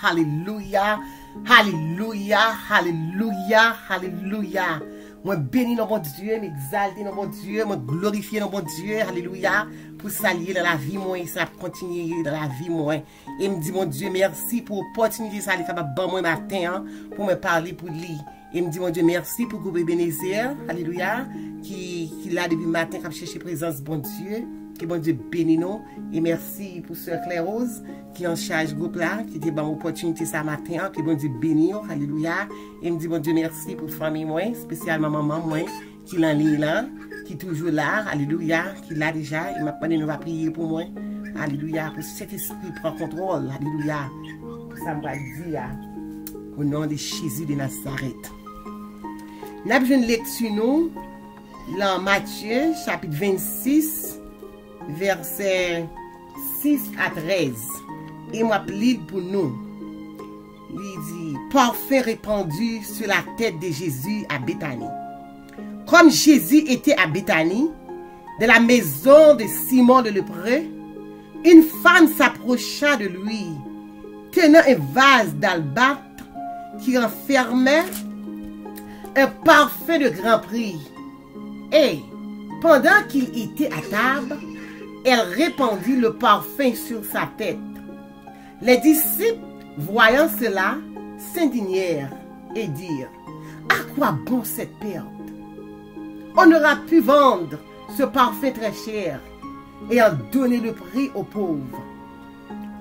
Alléluia. Alléluia. Alléluia. Alléluia. Moi bénis nos bon Dieu, m'exalter nos bon Dieu, moi glorifier nos bon Dieu. Alléluia. Pour s'allier dans la vie, moi, et ça continue dans la vie, moi. Et me dit, mon Dieu, merci pour l'opportunité, ça, les capable bon moi matin, hein, pour me parler pour lui. Et me dit, mon Dieu, merci pour groupe Ebenezer, alléluia, qui là depuis le matin, qui a cherché présence, bon Dieu, que bon Dieu bénisse nous. Et merci pour Sœur Claire Rose, qui en charge groupe là, qui dit, bon, opportunité ça matin, que bon Dieu bénisse, alléluia. Et me dit, mon Dieu, merci pour famille, moi, spécialement maman, moi, qui l'en lit là, qui est toujours là, alléluia, qui l'a déjà, il m'a demandé, nous va prier pour moi, alléluia, pour cet esprit prend contrôle, alléluia, pour ça, me va dire, au nom de Jésus de Nazareth. Nous avons une lecture, nous, dans Matthieu, chapitre 26, versets 6 à 13. Et moi, lis pour nous. Il dit, parfum répandu sur la tête de Jésus à Béthanie. Comme Jésus était à Béthanie, de la maison de Simon le lépreux, une femme s'approcha de lui, tenant un vase d'albâtre qui renfermait un parfum de grand prix. Et, pendant qu'il était à table, elle répandit le parfum sur sa tête. Les disciples, voyant cela, s'indignèrent et dirent, « À quoi bon cette perte? On aura pu vendre ce parfum très cher et en donner le prix aux pauvres. »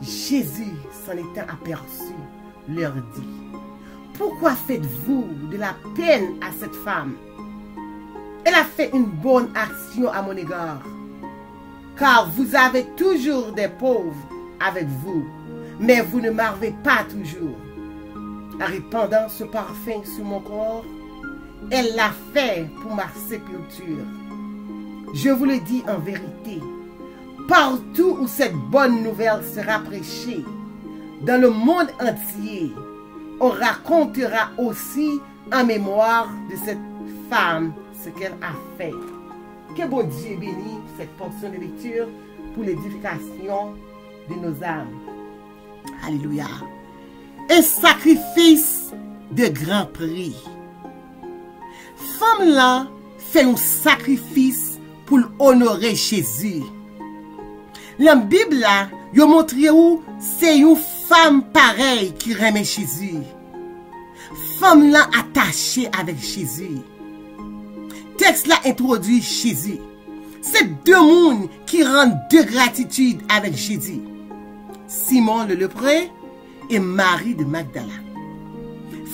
Jésus, s'en étant aperçu, leur dit, « Pourquoi faites-vous de la peine à cette femme? Elle a fait une bonne action à mon égard, car vous avez toujours des pauvres avec vous, mais vous ne m'avez pas toujours. En répandant ce parfum sur mon corps, elle l'a fait pour ma sépulture. Je vous le dis en vérité, partout où cette bonne nouvelle sera prêchée, dans le monde entier, on racontera aussi en mémoire de cette femme ce qu'elle a fait. » Que bon Dieu bénisse cette portion de lecture pour l'édification de nos âmes. Alléluia. Un sacrifice de grand prix. Femme là fait un sacrifice pour honorer Jésus. La Bible là, yo montre où c'est une femme pareille qui remet Jésus. Femme là attachée avec Jésus. Texte là introduit Jésus. C'est deux mondes qui rendent de gratitude avec Jésus. Simon le lépreux et Marie de Magdala.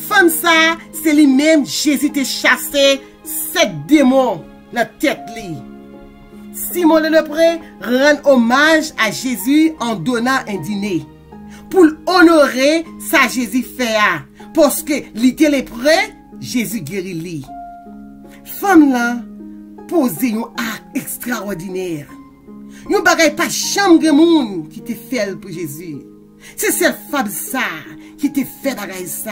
Femme ça, c'est lui-même Jésus t'a chassé sept démons la tête li. Simon le lépreux rend hommage à Jésus en donnant un dîner pour honorer sa Jésus fait parce que il était lépreux, Jésus guérit lui. Femme là posé un acte extraordinaire. Yon bagay pas chambre de monde qui te fait pour Jésus. C'est cette femme ça qui te fait bagay ça.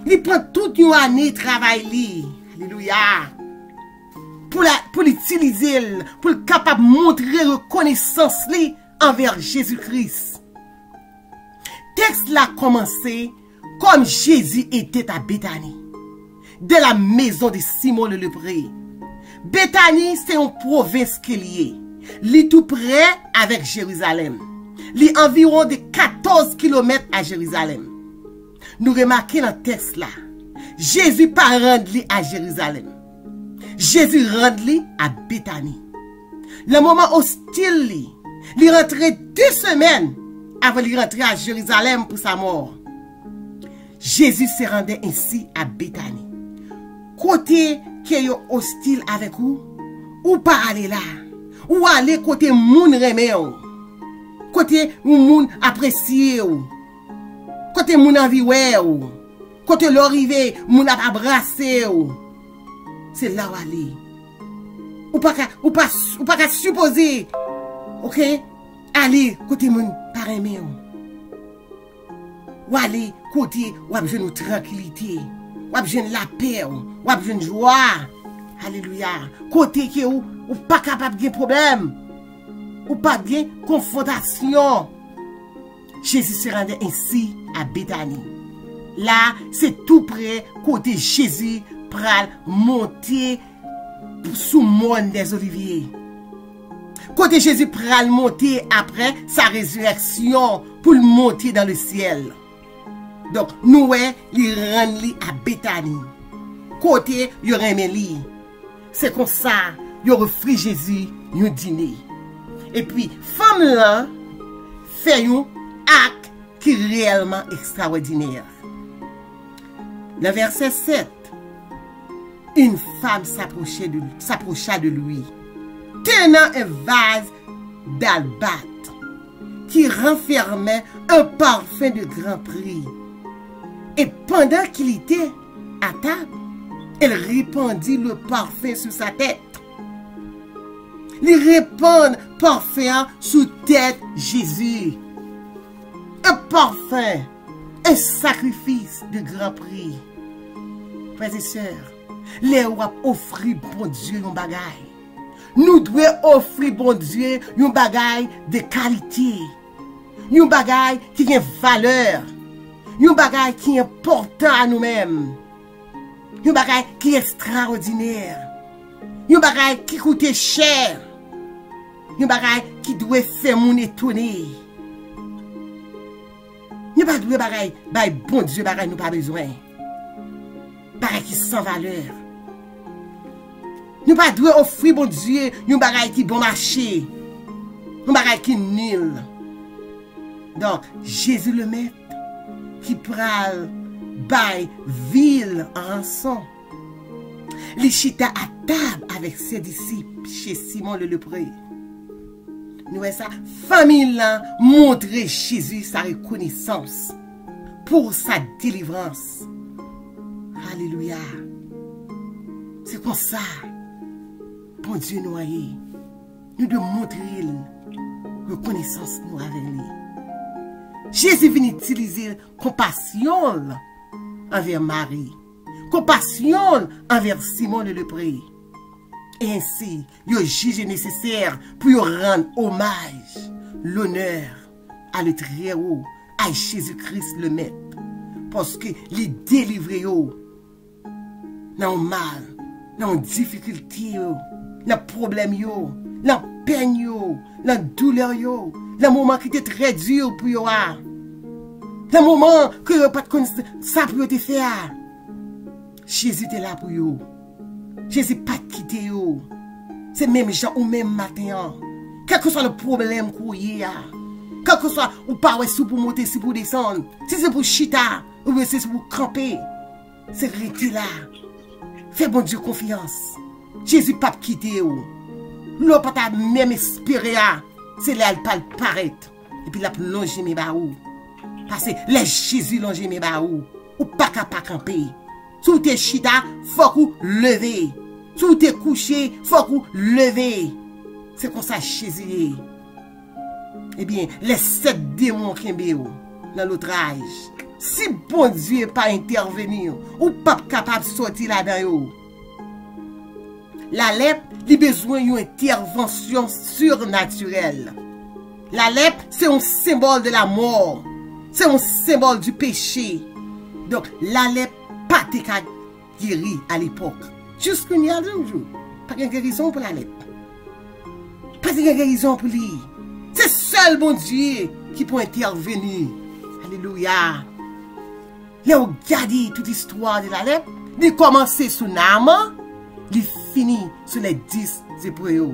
Il prend toute une année travail li. Alléluia. Pour l'utiliser, pour le capable montrer reconnaissance li envers Jésus-Christ. Texte là commencé comme Jésus était à Béthanie, de la maison de Simon le lépreux. Béthanie, c'est une province qui est liée. Li tout près avec Jérusalem. Li environ de 14 km à Jérusalem. Nous remarquons dans le texte là, Jésus pas rendre li à Jérusalem. Jésus rend li à Béthanie. Le moment hostile li rentrait 2 semaines avant de rentrer à Jérusalem pour sa mort. Jésus se rendait ainsi à Béthanie. Côté qui est hostile avec vous, ou pas aller là, ou aller côté moun remè ou, côté moun apprécié ou, côté moun envie ou, côté l'orivé moun a abrasser ou. C'est là où aller. Ou pas supposer, OK, aller côté moun pas remè ou aller côté ou a besoin de tranquillité, ou a besoin de la paix, ou a besoin de joie. Alléluia. Côté qui ou pas capable de problème, ou pas de confrontation. Jésus se rendait ainsi à Béthanie. Là, c'est tout près, côté Jésus pral monter sous monde des oliviers. Côté Jésus pral monter après sa résurrection pour le monter dans le ciel. Donc, nous, il rend à Béthanie. Côté, il remet li. C'est comme ça, il offre Jésus un dîner. Et puis, femme là, fait un acte qui est réellement extraordinaire. Le verset 7. Une femme s'approcha de lui, tenant un vase d'albâtre qui renfermait un parfum de grand prix. Et pendant qu'il était à table, elle répandit le parfum sur sa tête. Il répand parfum sous tête Jésus. Un parfum, un sacrifice de grand prix. Frères et sœurs, les wap offrir bon Dieu un bagay. Nous devons offrir bon Dieu un bagay de qualité. Un bagay qui a valeur. Un bagay qui est important à nous-mêmes. Un bagay qui est extraordinaire. Un bagay qui coûte cher. Un bagay qui doit faire mon étonner. Nous pas de bagay, bon Dieu bagay nous pas besoin. Bagay qui sans valeur. Nous pas doit offrir bon Dieu un bagay qui bon marché. Un bagay qui nul. Donc Jésus le maître qui pral bay ville en rançon. Il chita à table avec ses disciples chez Simon le lépreux. Nous voyons ça, famille là montrer Jésus sa reconnaissance pour sa délivrance. Alléluia. C'est comme ça, bon Dieu noyé, nous devons montrer reconnaissance nous avec lui. Jésus vient utiliser compassion envers Marie, compassion envers Simon le lépreux. Et ainsi, il juge nécessaire pour rendre hommage, l'honneur à le Très-Haut, à Jésus-Christ le Maître. Parce que les délivrer dans le mal, dans la difficulté, dans le problème, dans la peine, dans la douleur, dans le moment qui était très dur pour eux, dans le moment que vous pas de ça pour te faire. Jésus était là pour eux. Jésus pas quitté eux. C'est même gens ou même matin. Quel que soit le problème qu'on y a, quel que soit ou pas si pour monter, si pour descendre, si c'est pour chita ou bien c'est pour camper, c'est rester là. Fais bon Dieu confiance. Jésus pas quitté eux. L'on pas même espérer, c'est là elle pas paraître et puis la plonger mes baou. Parce que les Jésus longer mes baou ou pas capable camper. Sous tes chita, faut qu'on lever. Sous tes couchés, faut qu'on lever. C'est comme ça Jésus. Eh bien, les 7 démons qui sont dans l'outrage. Si bon Dieu n'est pas intervenir, ou pas capable de sortir là-dedans. La lèpre, il a besoin d'une intervention surnaturelle. La lèpre, c'est un symbole de la mort. C'est un symbole du péché. Donc, la lèpre, pas de guéri à l'époque. Jusqu'à il y a 2 jours. Pas de guérison pour la lèpre. Pas de guérison pour lui. C'est seul bon Dieu qui peut intervenir. Alléluia. Là, on regarde toute l'histoire de la lèpre. Il commence sous Naaman. Il finit sur les 10 épreuves.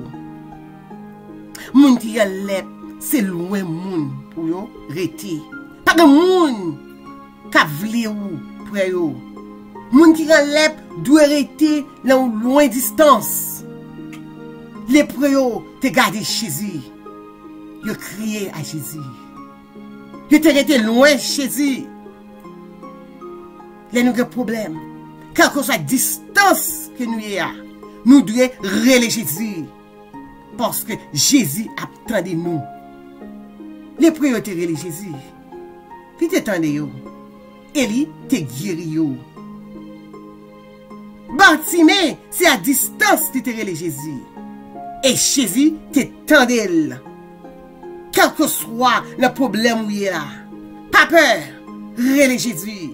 Moun qui a lèpre, c'est loin moun pour yo rester. Pas de moun qui vle ou pour yo. Moun qui a lèpre doit rester loin distance. L'épreuve te garde Jésus. Yo crié à Jésus. Yo te resté loin Jésus. Là nous avons un problème. Quelle que soit la distance que nous avons, nous devons relayer Jésus. Parce que Jésus attendait nous. Les priorités relayer Jésus. Puis t'attendais yo. Eli te guéri yo. Bartimée, c'est à distance que tu relayer Jésus. Et Jésus t'attendait. Quel que soit le problème où il est là. Pas peur. Relais Jésus.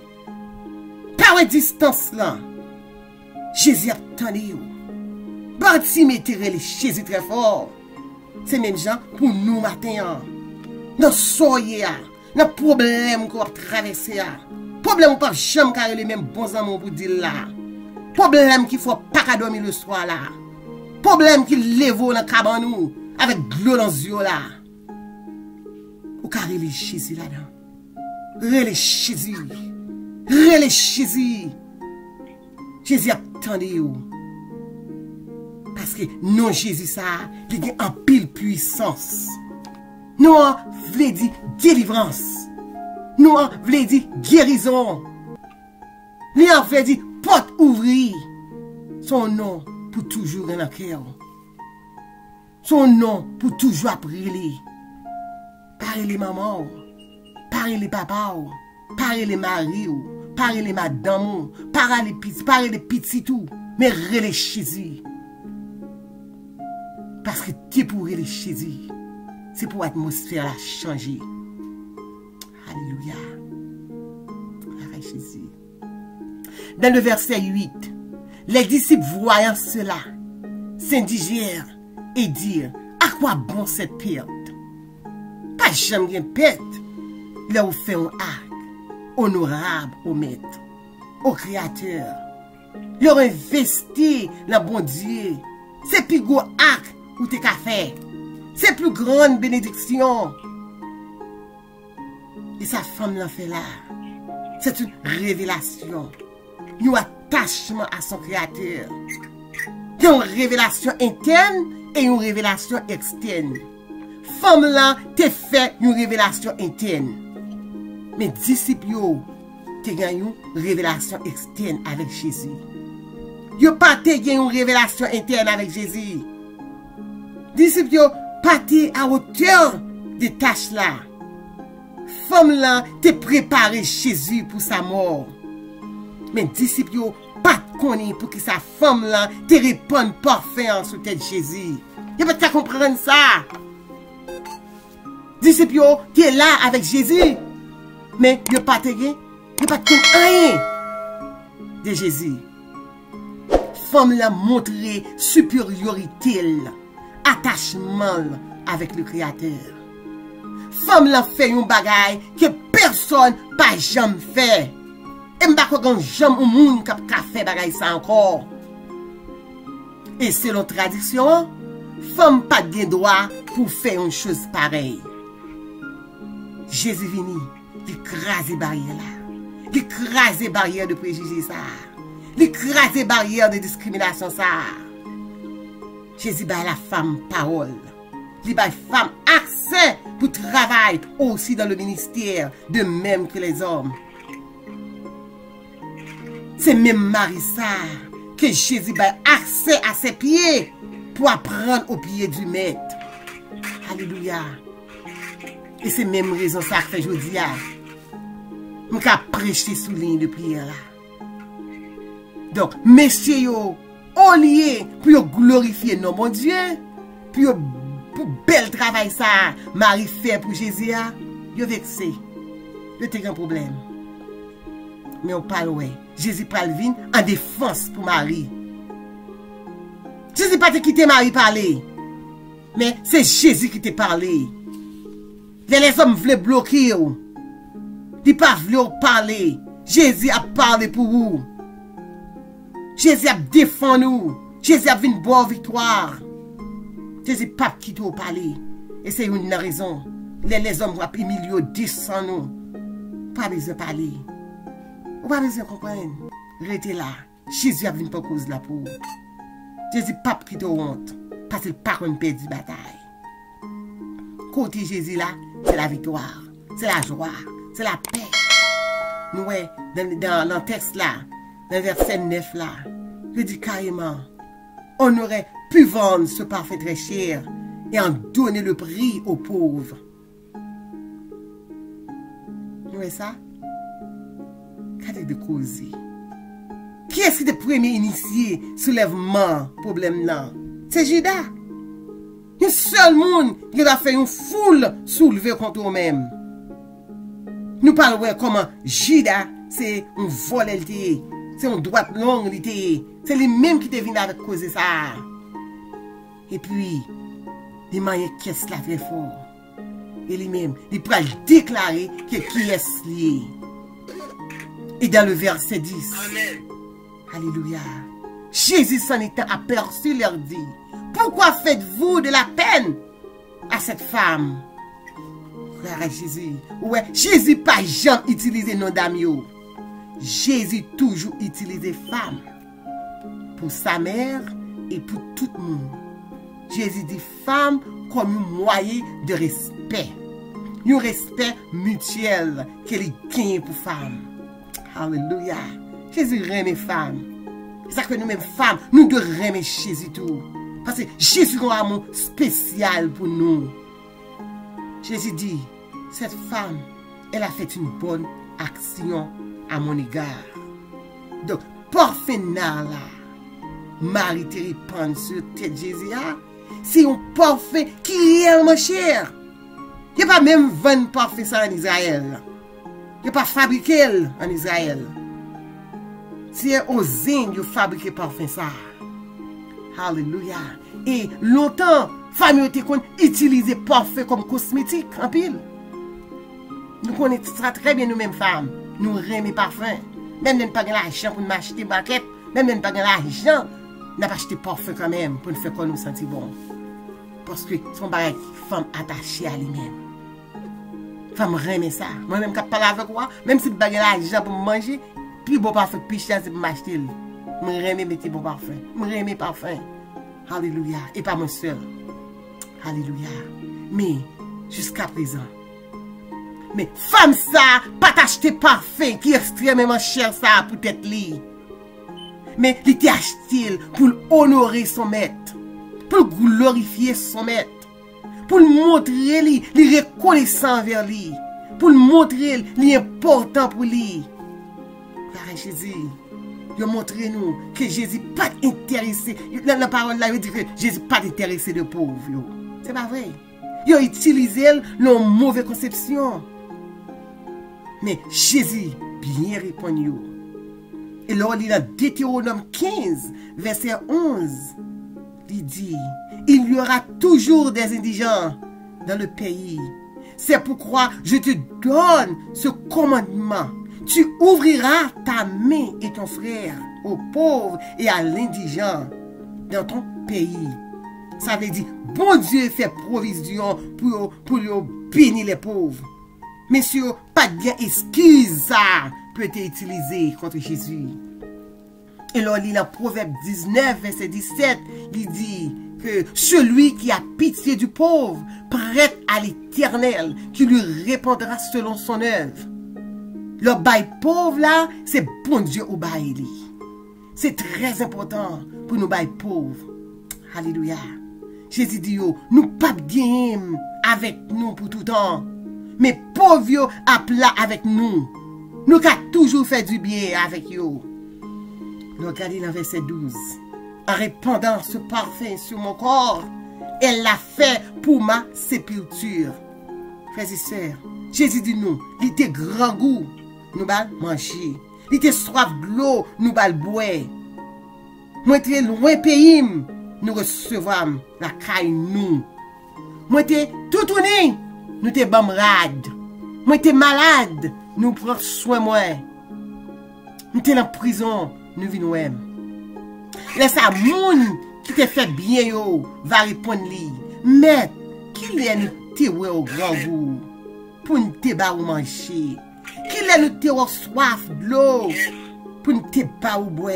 Pas de distance là. Jésus a attendu. Bâti mettez relais Jésus très fort. C'est même gens pour nous matin. Dans soyez dans problème qu'on va traverser. Problème pas jamais car les mêmes bons amours pour dire là. Problème qu'il faut pas dormir le soir là. Problème qui lève dans cabane nous avec l'eau dans les yeux là. Ou car relais Jésus là-dedans. Relais Jésus. Relais Jésus. Jésus a attendu. Parce que non Jésus ça, il a en pile puissance. Nous voulons dire délivrance. Nous voulons dire guérison. Nous voulons dire porte ouvrir. Son nom pour toujours dans le cœur. Son nom pour toujours briller. Parler les mamans, parler les papas, parler les maris, parler les madames, parler les petits tout. Mais relais Jésus. Parce que tu es pour relais Jésus. C'est pour l'atmosphère la changer. Alléluia. Arrête Jésus. Dans le verset 8, les disciples voyant cela, s'indigèrent et dirent, à quoi bon cette perte? Pas jamais une perte. Là où fait un acte honorable au maître, au créateur. Leur investi dans bon Dieu. C'est plus gros acte ou t'es qu'à faire. C'est plus grande bénédiction. Et sa femme l'a fait là. C'est une révélation. Un attachement à son créateur. Une révélation interne et une révélation externe. Femme là, t'es fait une révélation interne. Mais disciples, t'es gagné une révélation externe avec Jésus. Yo pas t'es gagné une révélation interne avec Jésus. Disciples, pas t'es à hauteur des tâches là. Femme là, t'es préparé Jésus pour sa mort. Mais disciples, pas connaît pour que sa femme là te réponde parfait en sous tête Jésus. Y'a pas de comprendre ça. Disciples, t'es là avec Jésus. Mais y'a pas de rien de Jésus. Femme là montrer supériorité, attachement avec le Créateur. Femme là fait un bagay que personne pas jamais fait. Et m'pa kon jamais un monde qui a fait bagay ça encore. Et selon tradition, femme pas de droit pour faire une chose pareille. Jésus vini, il crase barrière là. Il crase barrière de préjugés ça. Il crase barrière de discrimination ça. Jésus bat la femme parole. Il bat la femme accès pour travailler aussi dans le ministère, de même que les hommes. C'est même Marie ça que Jésus bat accès à ses pieds pour apprendre aux pieds du maître. Alléluia. Et c'est même raison ça que je dis. Je vais prêcher sous ligne de prière là. Donc, messieurs, au lieu pour glorifier nos mon Dieu, pour bel travail ça, Marie fait pour Jésus, yo vexé. Yo te grand problème. Mais on parle ouais. Jésus parle vin en défense pour Marie. Jésus pas te quitter Marie parler. Mais c'est Jésus qui te parlé. Les hommes voulaient bloquer ou. Ils pas voulu parler. Jésus a parlé pour vous. Jésus a défendu nous. Jésus a vu une bonne victoire. Jésus pas quitté au parler. Et c'est une raison. Les hommes vont milieu 10 sans nous. Pas besoin de parler. Ou pas besoin de comprendre. Restez là. Jésus a vu une cause là pour vous. Jésus pas quitté au honte. Parce qu'il pas qu'on perd la bataille. Côté Jésus là, c'est la victoire. C'est la joie. C'est la paix. Nous, dans le texte là, dans le verset 9 là, je dis carrément, on aurait pu vendre ce parfait très cher et en donner le prix aux pauvres. Vous voyez ça? Qu'est-ce de causer? Qui est-ce qui est le premier initié soulèvement problème là? C'est Judas. Un seul monde qui a fait une foule soulevée contre eux-mêmes. Nous parlons comment Judas, c'est un vol, c'est une droite longue, c'est lui-même qui te venu avec cause ça. Et puis, il m'a qu'est-ce là très fort. Et lui-même, il peut déclarer que qui est lié. Et dans le verset 10, Amen. Alléluia, Jésus s'en était aperçu, leur dit, pourquoi faites-vous de la peine à cette femme? Frère Jésus, ouais, Jésus pas jamais utilisé nom d'ami. Jésus toujours utilisé femme pour sa mère et pour tout le monde. Jésus dit femme comme un moyen de respect. Un respect mutuel qu'elle gagne pour femme. Alléluia. Jésus aime les femmes. C'est ça que nous-mêmes femmes, nous devons aimer Jésus tout. Parce que Jésus a un amour spécial pour nous. Jésus dit, cette femme, elle a fait une bonne action à mon égard. Donc, parfum là, Marie te répand sur tête Jésus, c'est un parfum qui est réellement cher. Il n'y a pas même 20 parfums ça en Israël. Il n'y a pas fabriqué en Israël. C'est aux Indes qui fabriquent parfum ça. Alléluia. Et longtemps, famille était utilisé parfum comme cosmétique en pile. Nous connaissons ça très bien nous-mêmes femmes. Nous aimons parfum. Même nous pas l'argent pour nous acheter baguette, même nous pas l'argent, nous pas acheter parfum quand même pour nous faire nous sentir bon. Parce que son bagage femme attachée à lui-même. Femme aime ça. Moi-même quand je parle avec moi, même si je pas l'argent pour manger, plus beau parfum plus cher c'est pour m'acheter. Je aime mettre bon parfum. Je aime parfum. Alléluia. Et pas moi seul. Alléluia. Mais jusqu'à présent, mais femme ça, pas t'acheter parfum qui est extrêmement cher ça pour être li. Mais il t'a acheté pour honorer son maître, pour glorifier son maître, pour montrer lui, les reconnaissant vers lui, pour montrer l'important pour lui. Frère Jésus, il montre nous que Jésus pas intéressé. La parole là, il dit que Jésus pas intéressé de pauvres. C'est pas vrai. Il a utilisé leur mauvaise conception. Mais Jésus bien répondu. Et là, il a Deutéronome 15, verset 11. Il dit, il y aura toujours des indigents dans le pays. C'est pourquoi je te donne ce commandement. Tu ouvriras ta main et ton frère aux pauvres et à l'indigent dans ton pays. Ça veut dire, bon Dieu fait provision pour bénir les pauvres. Messieurs, pas de excuse ça peut être utilisé contre Jésus. Et là, il y a Proverbe 19, verset 17, il dit que celui qui a pitié du pauvre prête à l'Éternel, qui lui répondra selon son œuvre. Le bail pauvre là, c'est bon Dieu au bail. C'est très important pour nous bail pauvres. Alléluia. Jésus dit, nous pas bien avec nous pour tout temps. Mais pauvres à plat avec nous. Nous avons toujours fait du bien avec eux. Regardez dans verset 12. En répandant ce parfum sur mon corps, elle l'a fait pour ma sépulture. Frères et sœurs, Jésus dit nous, il était grand goût, nous allons manger. Il était soif de l'eau, nous allons boire. Moi, très loin pays, nous recevons la caille nous. Moi, t'es tout tourné, nous t'es bamrade. Moi, t'es malade, nous prenons soin moi. Nous t'es en prison, nous venons. Laisse à moun qui te fait bien yo, va répondre li. Mais, qui est nous t'es au grand goût pour nous te ba ou manger? Qui est nous t'es au soif de l'eau pour nous te ba ou boire?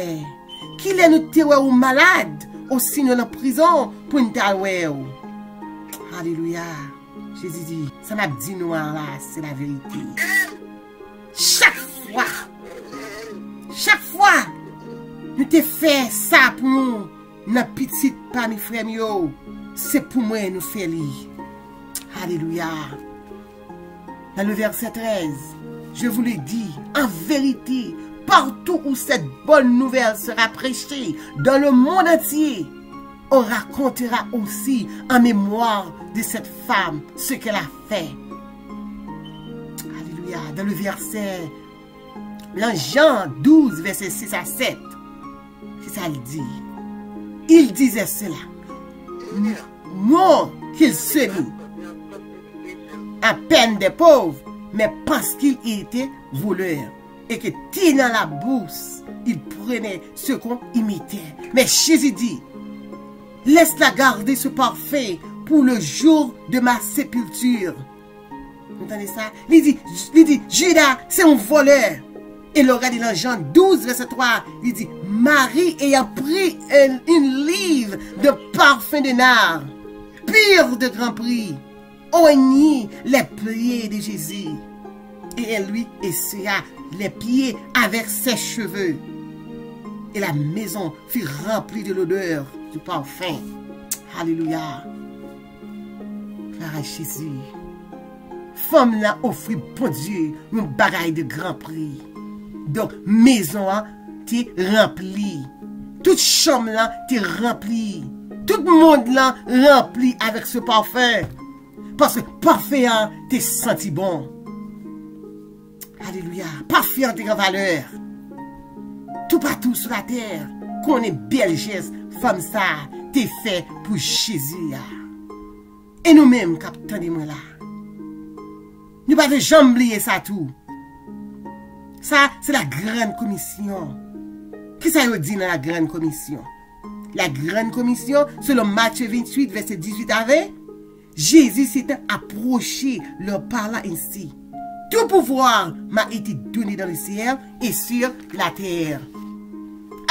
Qui est nous t'es ou malade aussi nous en prison pour nous t'allouer? Alléluia. Jésus dit, ça m'a dit nous là, c'est la vérité. Chaque fois, nous te fait ça pour nous, notre petite parmi frères, c'est pour moi nous faire li. Alléluia. Dans le verset 13, je vous le dis, en vérité, partout où cette bonne nouvelle sera prêchée, dans le monde entier, on racontera aussi en mémoire de cette femme ce qu'elle a fait. Alléluia. dans le verset, dans Jean 12, verset 6 à 7, c'est ça il dit. Il disait cela. Non qu'il se mit à peine des pauvres, mais parce qu'il était voleur. Et que tenant la bourse, il prenait ce qu'on imitait. Mais Jésus dit, laisse-la garder ce parfum pour le jour de ma sépulture. Vous entendez ça? Il dit, Judas, c'est un voleur. Et le regarde dans Jean 12, verset 3, il dit, Marie ayant pris une livre de parfum de nard, pur de grand prix, oignit les pieds de Jésus. Et elle lui essuya les pieds avec ses cheveux. Et la maison fut remplie de l'odeur du parfum. Alléluia. Frère Jésus. Femme là offrit pour Dieu un bagaille de grand prix. Donc, maison t'es remplie. Toute chambre là t'es remplie. Tout le monde là rempli avec ce parfum. Parce que parfum t'es senti bon. Alléluia. Parfum de grande valeur. Tout partout sur la terre, qu'on est belle geste, femme ça, t'es fait pour Jésus. Et nous-mêmes, attendez-moi là. Nous ne pouvons jamais oublier ça tout. Ça, c'est la grande commission. Qu'est-ce que ça veut dire dans la grande commission? La grande commission, selon Matthieu 28, verset 18 à 20, Jésus s'était approché leur parlant ainsi. Tout pouvoir m'a été donné dans le ciel et sur la terre.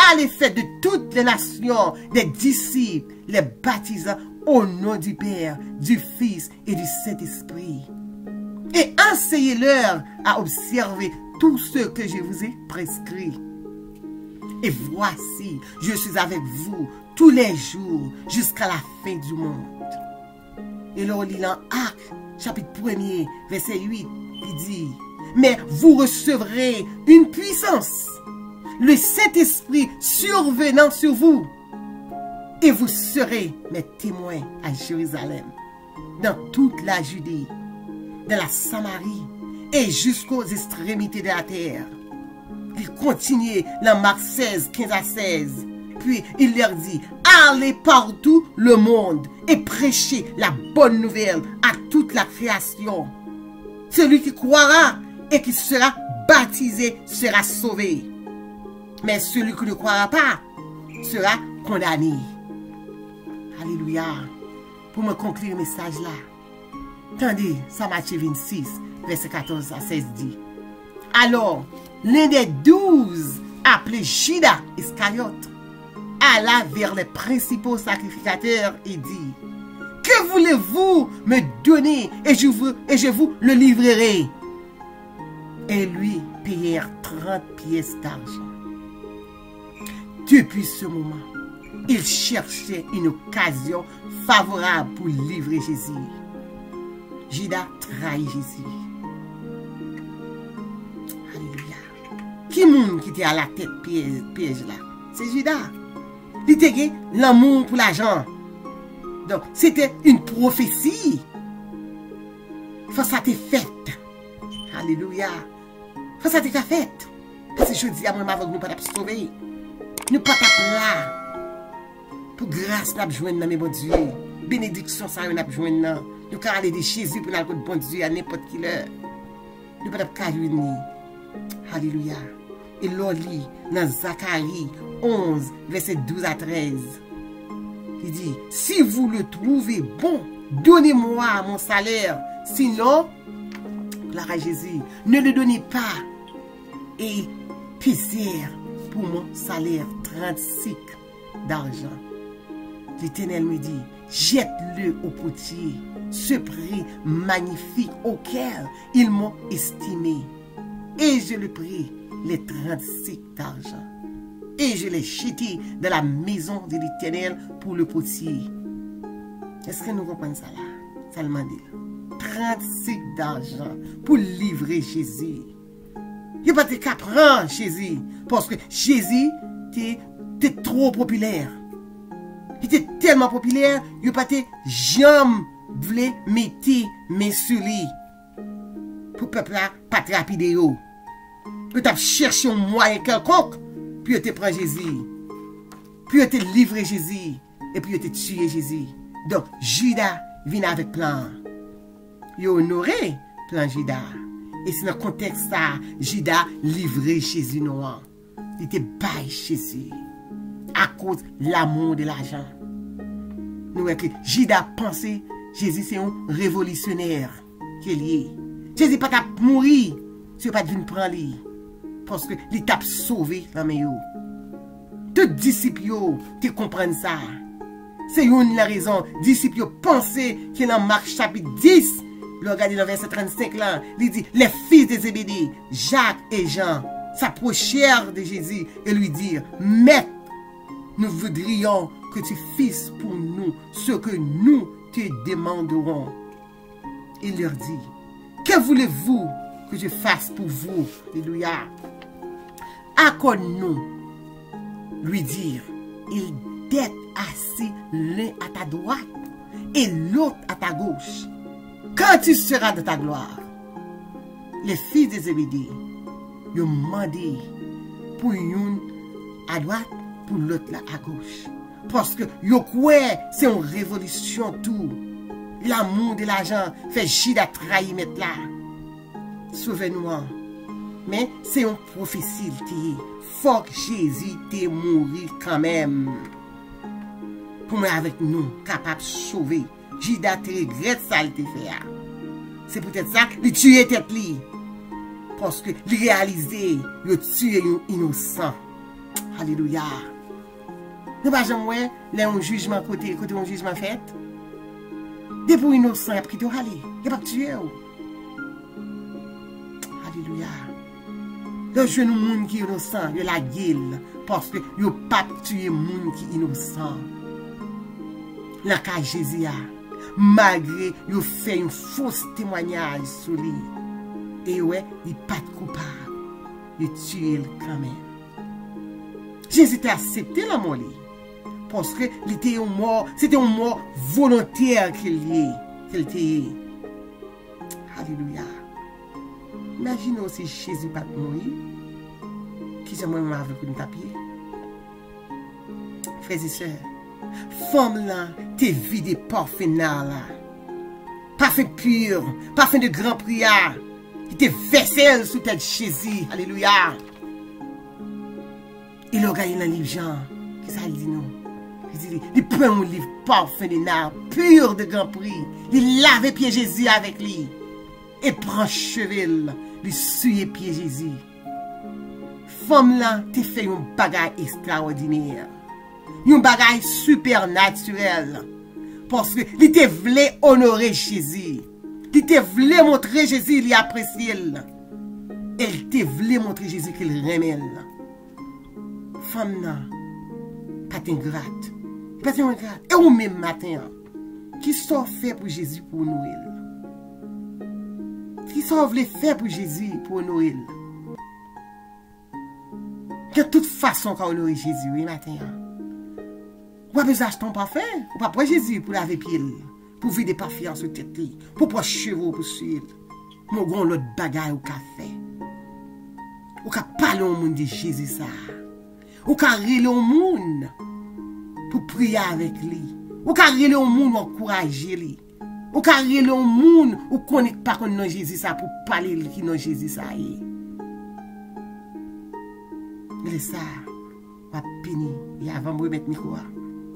Allez faire de toutes les nations des disciples, les baptisant au nom du Père, du Fils et du Saint-Esprit. Et enseignez-leur à observer tout ce que je vous ai prescrit. Et voici, je suis avec vous tous les jours jusqu'à la fin du monde. Et là, on lit dans Actes, chapitre 1er, verset 8, il dit, mais vous recevrez une puissance, le Saint-Esprit survenant sur vous, et vous serez mes témoins à Jérusalem, dans toute la Judée, dans la Samarie, et jusqu'aux extrémités de la terre. Il continuait dans Marc 16, 15 à 16. Puis il leur dit, allez partout le monde et prêchez la bonne nouvelle à toute la création. Celui qui croira et qui sera baptisé sera sauvé. Mais celui qui ne croira pas sera condamné. Alléluia. Pour me conclure le message là, attendez, ça Matthieu 26, verset 14 à 16 dit. Alors, l'un des 12, appelé Judas Iscariote, alla vers les principaux sacrificateurs et dit, que voulez-vous me donner et je vous le livrerai. Et lui payèrent 30 pièces d'argent. Depuis ce moment, il cherchait une occasion favorable pour livrer Jésus. Judas trahit Jésus. Alléluia. Qui monde qui était à la tête piège là? C'est Judas. Il était l'amour pour l'argent. Donc, c'était une prophétie. Il faut que ça t'ait fait. Alléluia. Il faut que ça t'ait fait. Parce que je dis à moi, nous ne pas sauver. Nous ne pas là. Pour grâce, nous joindre dans bon Dieu. Bénédiction, ça, nous joindre. Nous pouvons aller de Jésus pour nous bon Dieu à n'importe quelle heure. Nous ne pouvons pas réunir. Alléluia. Et l'on lit dans Zacharie 11, verset 12 à 13. Il dit, si vous le trouvez bon, donnez-moi mon salaire. Sinon, gloire à Jésus, ne le donnez pas. Et pisser pour mon salaire 30 cycles d'argent. L'Éternel me dit, jette-le au potier, ce prix magnifique auquel ils m'ont estimé. Et je le pris, les 30 cycles d'argent. Et je l'ai jeté dans la maison de l'Éternel pour le potier. Est-ce que nous comprenons ça là? Ça le dit. 30 cycles d'argent pour livrer Jésus. Il n'y a pas de cas prendre Jésus. Parce que Jésus était trop populaire. Il était tellement populaire, il n'y a pas de jamais voulu mettre mes sur lui. pour le peuple là, pas rapide. Vous avez cherché un moyen quelconque, puis vous te prend Jésus. Puis vous te livré Jésus. Et puis vous te tué Jésus. Donc, Judas vient avec plan. Il a honoré plan Judas. Et c'est dans le contexte ça, Judas livré Jésus noir. Il était bail Jésus. À cause de l'amour de l'argent. Nous voyons que Judas pensait Jésus c'est un révolutionnaire qui est lié. Jésus pas qu'à mourir si il pas de prendre lui. Parce que il t'a sauvé dans mes yeux. Tous les disciples qui comprennent ça. C'est une la raison. Disciples pensaient que dans Marc chapitre 10, le regardez dans verset 35 là, il dit les fils de Zébédée, Jacques et Jean, s'approchèrent de Jésus et lui dirent, Maître, nous voudrions que tu fasses pour nous ce que nous te demanderons. Il leur dit, que voulez-vous que je fasse pour vous? Alléluia. Accorde-nous, lui dire, il d'être assis l'un à ta droite et l'autre à ta gauche. Quand tu seras de ta gloire, les fils de Zébédée, ils ont demandé pour une à droite, pour l'autre là à gauche. Parce que yo croient c'est une révolution tout. L'amour de l'argent fait Judas trahir mettre là. Sauvez-nous. Mais c'est une prophétie qui faut que Jésus te mourir quand même. Pour moi avec nous, capable de sauver. Judas te regrette ça il te fait. C'est peut-être ça qu'il tue tête li. Parce que il réalisé, il tue un innocent. Alléluia. Ne pas jamais là un jugement côté un jugement fait. Depuis innocent, il a pris tout aller. Il n'a pas tué. Alléluia. Le jeune monde qui est innocent, il a la gueule. Parce que il n'a pas tué le monde qui est innocent. La cas Jésus a, malgré il fait un faux témoignage sur lui. Et ouais, il n'est pas coupable. Il tue quand même. Jésus a accepté la mort. Parce que c'était un mort volontaire qu'il était. Alléluia. Imaginez si Jésus n'a pas mourir. Qui j'aimerais avec une papier. Frères et sœurs, femme là, t'es vidé parfait là. Parfait pur, parfait de grand prière. Il était vaisselle sous tête Jésus. Alléluia. Il a gagné dans le livre Jean. Qu'est-ce qu'il dit nous? Il prend un livre parfait de nard, pur de grand prix. Il lave pied Jésus avec lui. Et prend chevel, lui suye pied Jésus. Femme là, t'es fait un bagage extraordinaire. Un bagage supernaturel. Parce que il te voulait honorer Jésus. Il te voulait montrer Jésus, il apprécie. Elle te voulait montrer Jésus qu'il remet. Femme là, pas ingrate. Pas ingrate. Et ou même matin, qui sont fait pour Jésus pour Noël? Qui sont voulu faire pour Jésus pour Noël? De toute façon, quand on honorer Jésus, oui, matin. Ou pas besoin d'acheter ton parfum, ou pas pour Jésus pour laver pied, pour vider parfum sur tête, pour prendre chevaux pour suivre. Mon grand l'autre bagaille au café. Ou qu'à parler au monde de Jésus ça. Ou qu'à rire au monde pour prier avec lui. Ou qu'à rire au monde pour encourager lui. Ou qu'à rire au monde ou connaît pas qu'on non Jésus ça pour parler qui non Jésus ça est. Mais ça va pénir et avant de remettre micro.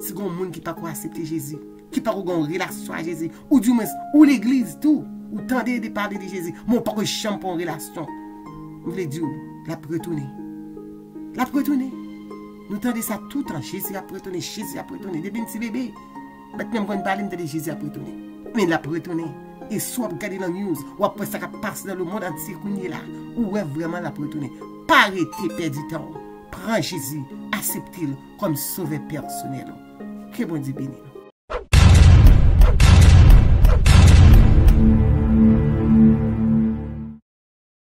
Si il y a un monde qui ne peut pas accepter Jésus, qui ne peut pas avoir une relation avec Jésus, ou du moins, ou l'église, tout, ou tendez de parler de Jésus, mais on ne peut pas champion en relation. Je voulais dire, la retourner. La retourner. Nous tendez ça tout le temps. Jésus a retourné, Jésus a retourné. Depuis un petit bébé, maintenant, quand on parle de Jésus a retourné. Mais la retourner. Et soit regarder dans la news, ou après ça qui passe dans le monde entier, là, ou est vraiment la retourner. Pas arrêter, perdre du temps. Prends Jésus, acceptez-le comme sauveur personnel. Que bon Dieu bénisse.